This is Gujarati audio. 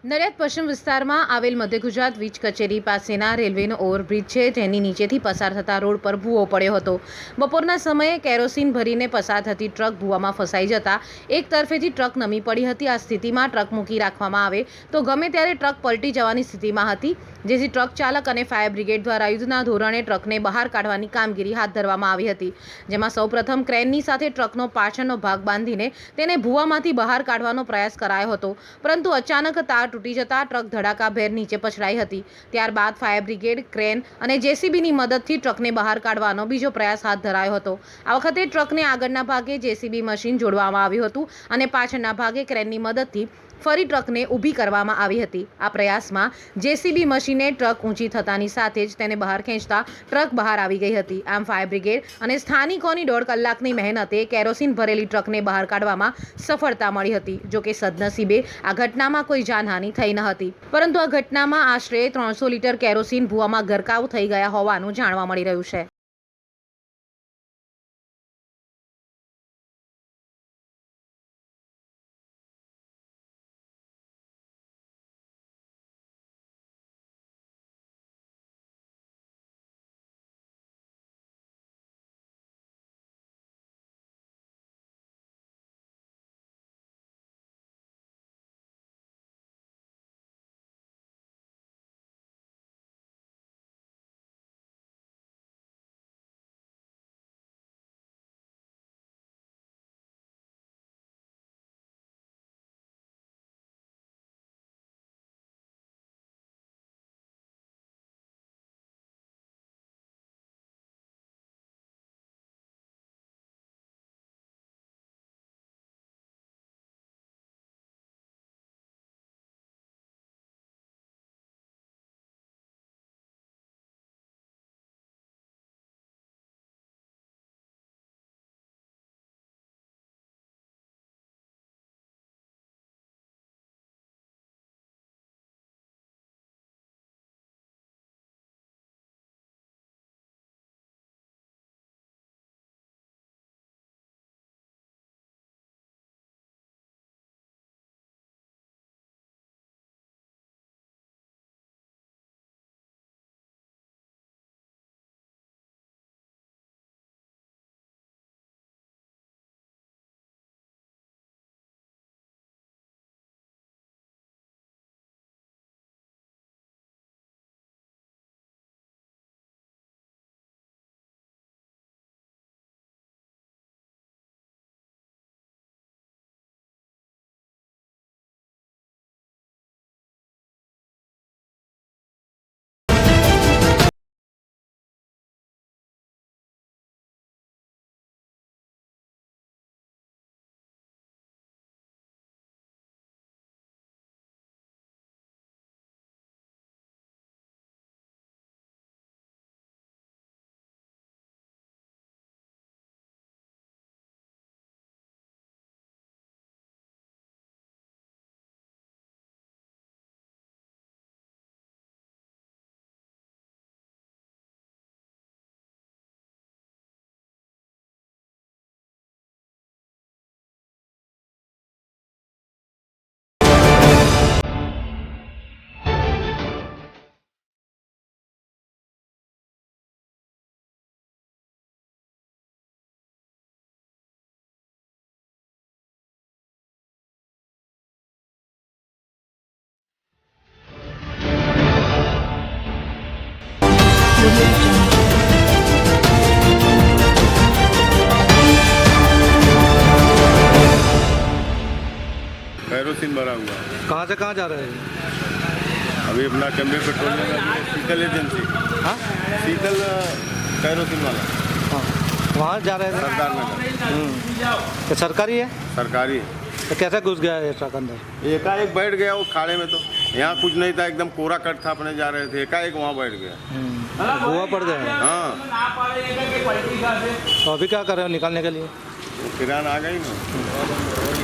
નડિયાદ પશ્ચિમ વિસ્તારમાં આવેલ મધ્ય ગુજરાત વીજ કચેરી પાસેના રેલવેનો ઓવરબ્રિજ છે, જેની નીચેથી પસાર થતા રોડ પર ભૂવો પડ્યો હતો. બપોરના સમયે કેરોસીન ભરીને પસાર થતી ટ્રક ભૂવામાં ફસાઈ જતા એક તરફેથી ટ્રક નમી પડી હતી. આ સ્થિતિમાં ટ્રક મૂકી રાખવામાં આવે તો ગમે ત્યારે ટ્રક પલટી જવાની સ્થિતિમાં હતી, જેથી ટ્રક ચાલક અને ફાયર બ્રિગેડ દ્વારા યુદ્ધના ધોરણે ટ્રકને બહાર કાઢવાની કામગીરી હાથ ધરવામાં આવી હતી. જેમાં સૌપ્રથમ ક્રેનની સાથે ટ્રકનો પાછળનો ભાગ બાંધીને તેને ભૂવામાંથી બહાર કાઢવાનો પ્રયાસ કરાયો હતો, પરંતુ અચાનક તાર તૂટી જતા ટ્રક ધડાકાભેર નીચે પછડાઈ હતી. ત્યારબાદ ફાયર બ્રિગેડ, ક્રેન અને જેસીબીની મદદથી ટ્રકને બહાર કાઢવાનો બીજો પ્રયાસ હાથ ધરાયો હતો. આ વખતે ટ્રકને આગળના ભાગે જેસીબી મશીન જોડવામાં આવ્યું હતું અને પાછળના ભાગે ક્રેનની મદદથી ફરી ટ્રકને ઊભી કરવામાં આવી હતી. આ પ્રયાસમાં જેસીબી મશીને ટ્રક ઊંચી થતાની સાથે જ તેને બહાર ખેંચતા ટ્રક બહાર આવી ગઈ હતી. આમ ફાયર બ્રિગેડ અને સ્થાનિકોની 1.5 કલાકની મહેનતે કેરોસીન ભરેલી ટ્રકને બહાર કાઢવામાં સફળતા મળી હતી. જોકે સદનસીબે આ ઘટનામાં કોઈ જાનહાનિ થઈ ન હતી, પરંતુ આ ઘટનામાં આશરે 300 લીટર કેરોસીન ભૂવામાં ગરકાવ થઈ ગયા હોવાનું જાણવા મળી રહ્યું છે. कैरोसिन भरा हुआ है। कहाँ से कहाँ जा रहे हैं? अभी अपना टेम्बे पेट्रोलियम शीतल एजेंसी। हाँ, शीतल कैरोसिन वाला। हाँ, वहाँ जा रहे थे। सरदार नगर। तो सरकारी है? सरकारी है। तो कैसे घुस गया ये ट्रक अंदर? एकाएक बैठ गया वो खाड़े में, तो यहाँ कुछ नहीं था, एकदम कोरा कट था, अपने जा रहे थे, एकाएक वहाँ बैठ गया। हुआ पड़ गया। हाँ, तो अभी क्या कर रहे हो निकालने के लिए? किरान आ गई ना।